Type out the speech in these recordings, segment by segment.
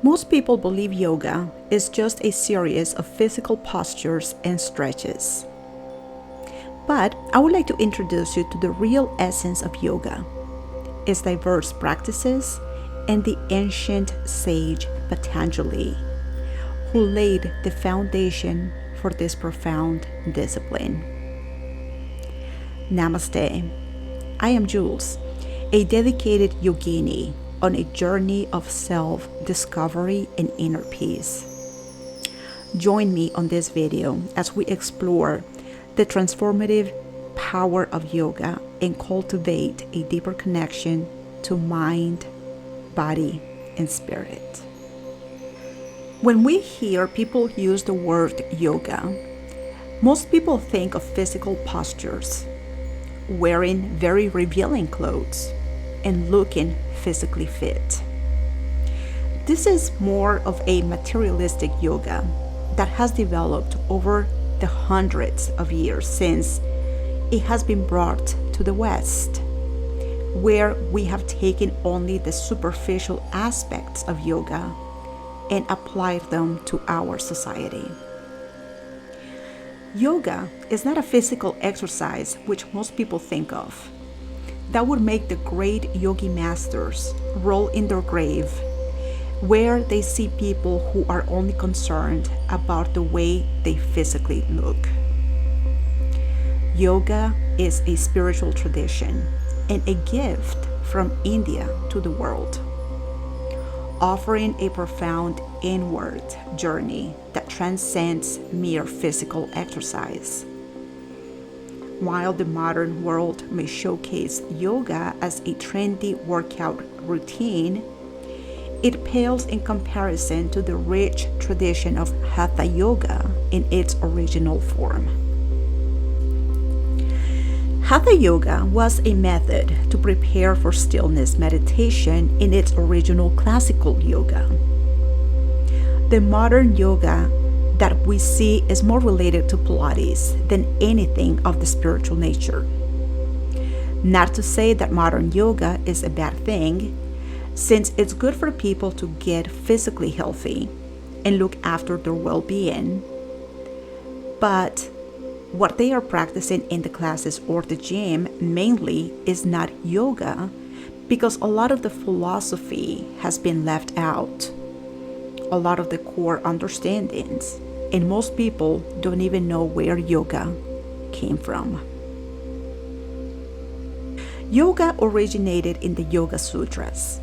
Most people believe yoga is just a series of physical postures and stretches. But I would like to introduce you to the real essence of yoga, its diverse practices, and the ancient sage Patanjali, who laid the foundation for this profound discipline. Namaste. I am Jules, a dedicated yogini on a journey of self-discovery and inner peace. Join me on this video as we explore the transformative power of yoga and cultivate a deeper connection to mind, body, and spirit. When we hear people use the word yoga, most people think of physical postures, wearing very revealing clothes, and looking physically fit. This is more of a materialistic yoga that has developed over the hundreds of years since it has been brought to the West, where we have taken only the superficial aspects of yoga and applied them to our society. Yoga is not a physical exercise which most people think of. That would make the great yogi masters roll in their grave, where they see people who are only concerned about the way they physically look. Yoga is a spiritual tradition and a gift from India to the world, offering a profound inward journey that transcends mere physical exercise. While the modern world may showcase yoga as a trendy workout routine, it pales in comparison to the rich tradition of Hatha Yoga in its original form. Hatha Yoga was a method to prepare for stillness meditation in its original classical yoga. The modern yoga that we see is more related to Pilates than anything of the spiritual nature. Not to say that modern yoga is a bad thing, since it's good for people to get physically healthy and look after their well-being. But what they are practicing in the classes or the gym mainly is not yoga, because a lot of the philosophy has been left out, a lot of the core understandings, and most people don't even know where yoga came from. Yoga originated in the Yoga Sutras,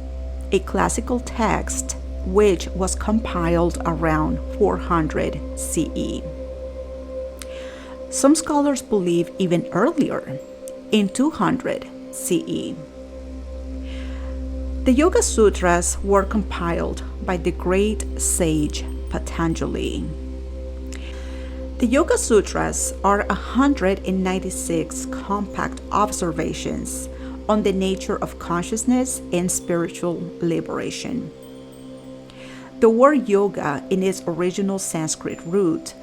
a classical text which was compiled around 400 CE. Some scholars believe even earlier, in 200 CE. The Yoga Sutras were compiled by the great sage Patanjali. The Yoga Sutras are 196 compact observations on the nature of consciousness and spiritual liberation. The word yoga in its original Sanskrit root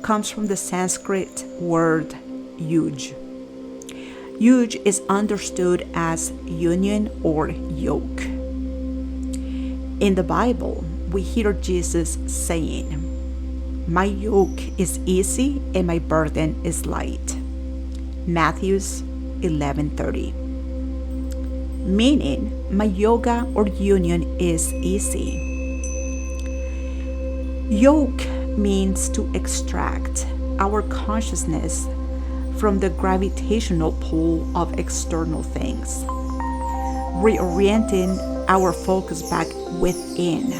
comes from the Sanskrit word yuj. Yuj is understood as union or yoke. In the Bible, we hear Jesus saying, "My yoke is easy and my burden is light." Matthew 11:30. Meaning, my yoga or union is easy. Yoke means to extract our consciousness from the gravitational pull of external things, reorienting our focus back within.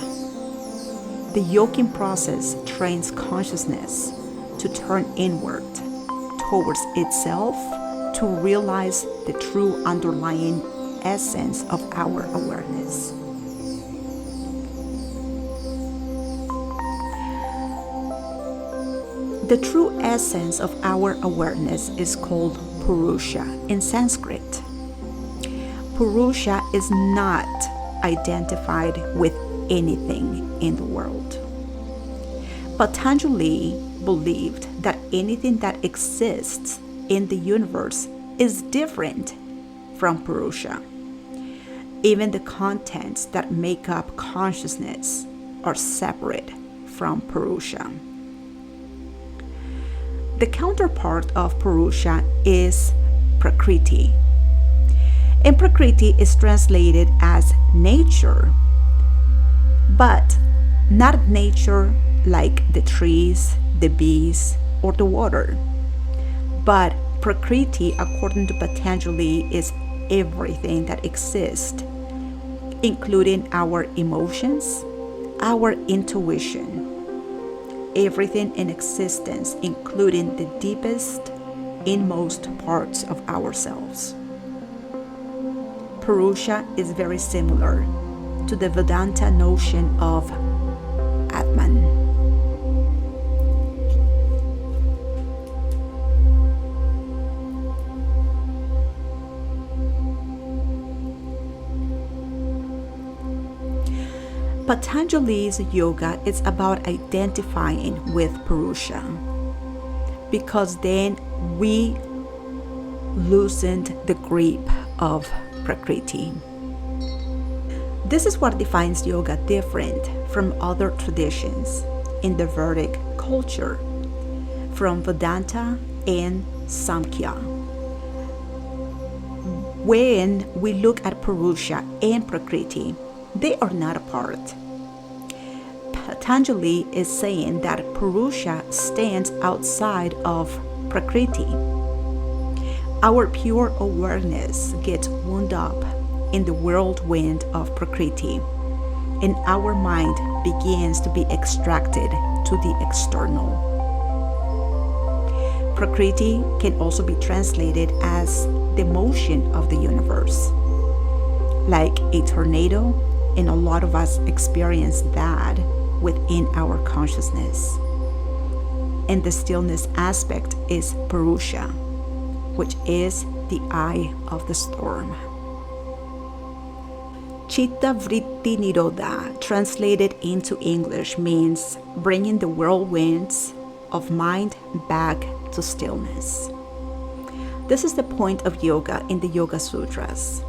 The yoking process trains consciousness to turn inward towards itself to realize the true underlying essence of our awareness. The true essence of our awareness is called Purusha in Sanskrit. Purusha is not identified with anything in the world. Patanjali believed that anything that exists in the universe is different from Purusha. Even the contents that make up consciousness are separate from Perusia. The counterpart of Perusia is Prakriti. And Prakriti is translated as nature, but not nature like the trees, the bees, or the water. But Prakriti, according to Patanjali, is everything that exists, including our emotions, our intuition, everything in existence, including the deepest, inmost parts of ourselves. Perusia is very similar to the Vedanta notion of Atman. Patanjali's yoga is about identifying with Perusia, because then we loosened the grip of Prakriti. This is what defines yoga different from other traditions in the Vedic culture, from Vedanta and Samkhya. When we look at Perusia and Prakriti, they are not apart. Patanjali is saying that Perusia stands outside of Prakriti. Our pure awareness gets wound up in the whirlwind of Prakriti, and our mind begins to be extracted to the external. Prakriti can also be translated as the motion of the universe, like a tornado, and a lot of us experience that within our consciousness. And the stillness aspect is Perusia, which is the eye of the storm. Chitta Vritti Nirodha, translated into English, means bringing the whirlwinds of mind back to stillness. This is the point of yoga in the Yoga Sutras,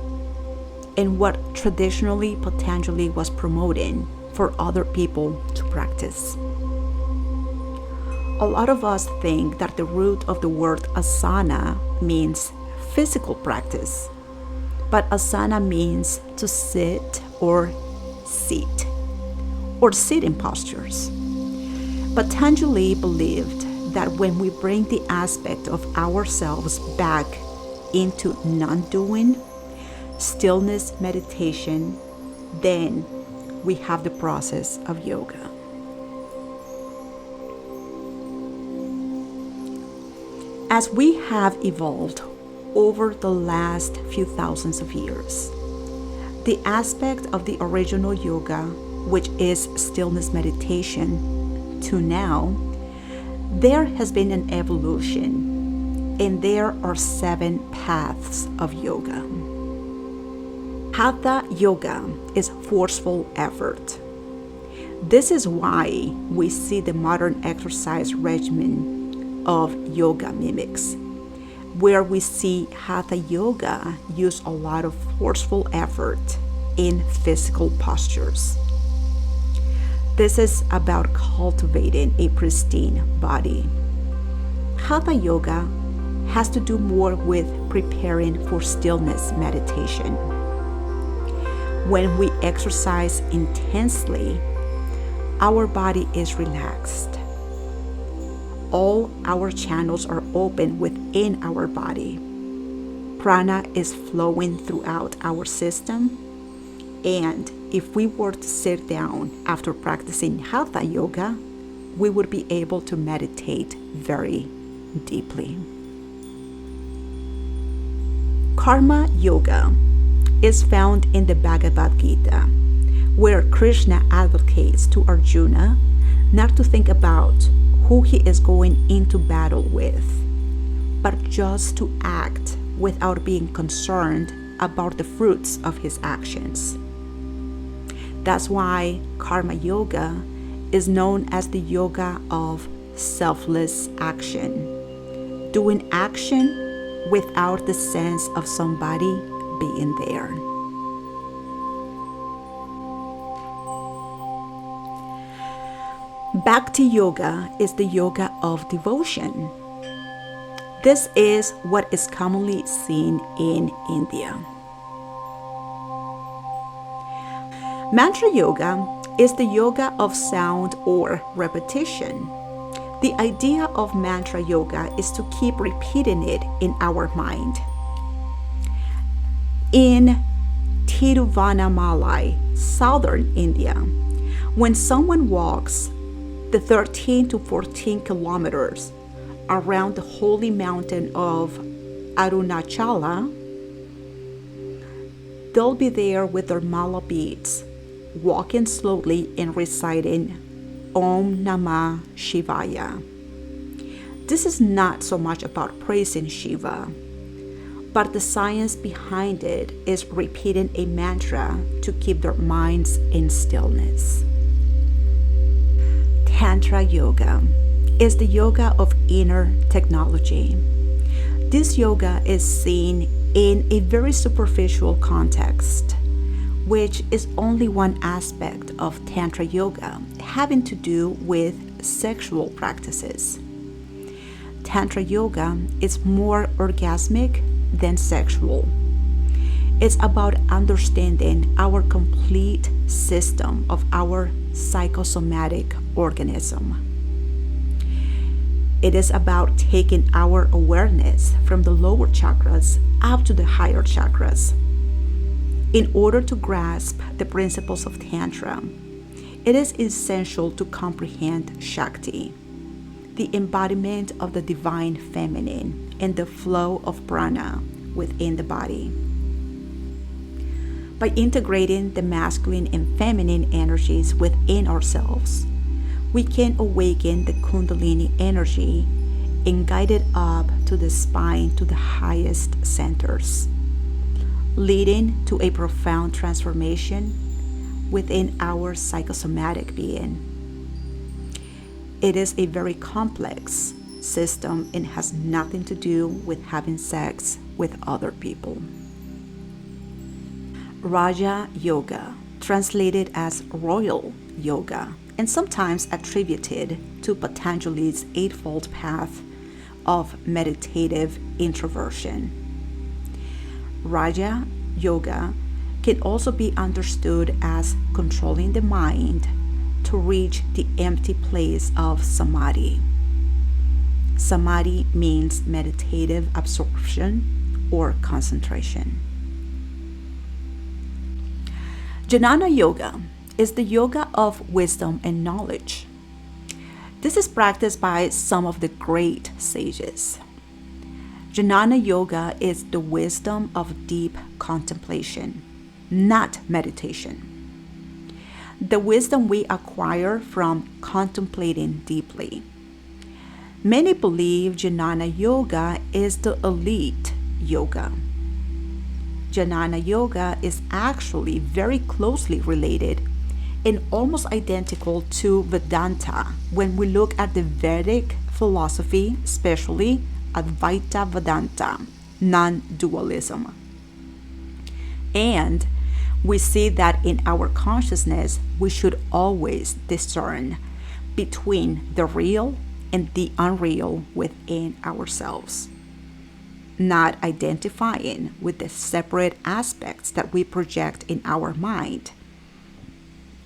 and what traditionally Patanjali was promoting for other people to practice. A lot of us think that the root of the word asana means physical practice, but asana means to sit or sit in postures. Patanjali believed that when we bring the aspect of ourselves back into non-doing, stillness meditation, then we have the process of yoga. As we have evolved over the last few thousands of years, the aspect of the original yoga, which is stillness meditation, to now, there has been an evolution, and there are 7 paths of yoga. Hatha yoga is forceful effort. This is why we see the modern exercise regimen of yoga mimics, where we see hatha yoga use a lot of forceful effort in physical postures. This is about cultivating a pristine body. Hatha yoga has to do more with preparing for stillness meditation. When we exercise intensely, our body is relaxed. All our channels are open within our body. Prana is flowing throughout our system. And if we were to sit down after practicing hatha yoga, we would be able to meditate very deeply. Karma yoga is found in the Bhagavad Gita, where Krishna advocates to Arjuna not to think about who he is going into battle with, but just to act without being concerned about the fruits of his actions. That's why Karma Yoga is known as the yoga of selfless action, doing action without the sense of somebody being there. Bhakti Yoga is the yoga of devotion. This is what is commonly seen in India. Mantra Yoga is the yoga of sound or repetition. The idea of Mantra Yoga is to keep repeating it in our mind. In Tiruvannamalai, southern India, when someone walks the 13 to 14 kilometers around the holy mountain of Arunachala, they'll be there with their mala beads, walking slowly and reciting Om Namah Shivaya. This is not so much about praising Shiva, but the science behind it is repeating a mantra to keep their minds in stillness. Tantra Yoga is the yoga of inner technology. This yoga is seen in a very superficial context, which is only one aspect of Tantra Yoga having to do with sexual practices. Tantra Yoga is more orgasmic than sexual. It's about understanding our complete system of our psychosomatic organism. It is about taking our awareness from the lower chakras up to the higher chakras. In order to grasp the principles of Tantra, it is essential to comprehend Shakti, the embodiment of the divine feminine and the flow of prana within the body. By integrating the masculine and feminine energies within ourselves, we can awaken the Kundalini energy and guide it up to the spine to the highest centers, leading to a profound transformation within our psychosomatic being. It is a very complex system and has nothing to do with having sex with other people. Raja Yoga, translated as royal yoga, and sometimes attributed to Patanjali's eightfold path of meditative introversion. Raja Yoga can also be understood as controlling the mind to reach the empty place of samadhi. Samadhi means meditative absorption or concentration. Janana Yoga is the yoga of wisdom and knowledge. This is practiced by some of the great sages. Janana Yoga is the wisdom of deep contemplation, not meditation. The wisdom we acquire from contemplating deeply. Many believe Janana Yoga is the elite yoga. Janana Yoga is actually very closely related and almost identical to Vedanta when we look at the Vedic philosophy, especially Advaita Vedanta, non-dualism. And we see that in our consciousness, we should always discern between the real and the unreal within ourselves, not identifying with the separate aspects that we project in our mind,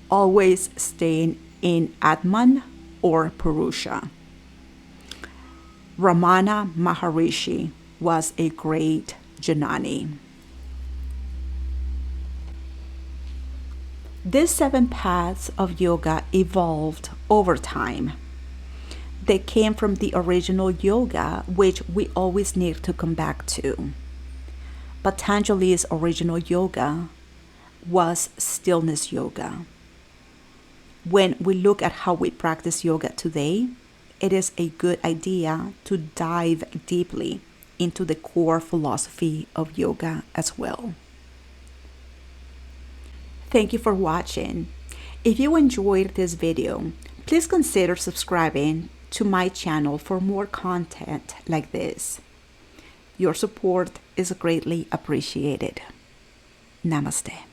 always staying in Atman or Purusha. Ramana Maharishi was a great Janani. These 7 paths of yoga evolved over time. They came from the original yoga, which we always need to come back to. Patanjali's original yoga was stillness yoga. When we look at how we practice yoga today, it is a good idea to dive deeply into the core philosophy of yoga as well. Thank you for watching. If you enjoyed this video, please consider subscribing to my channel for more content like this. Your support is greatly appreciated. Namaste.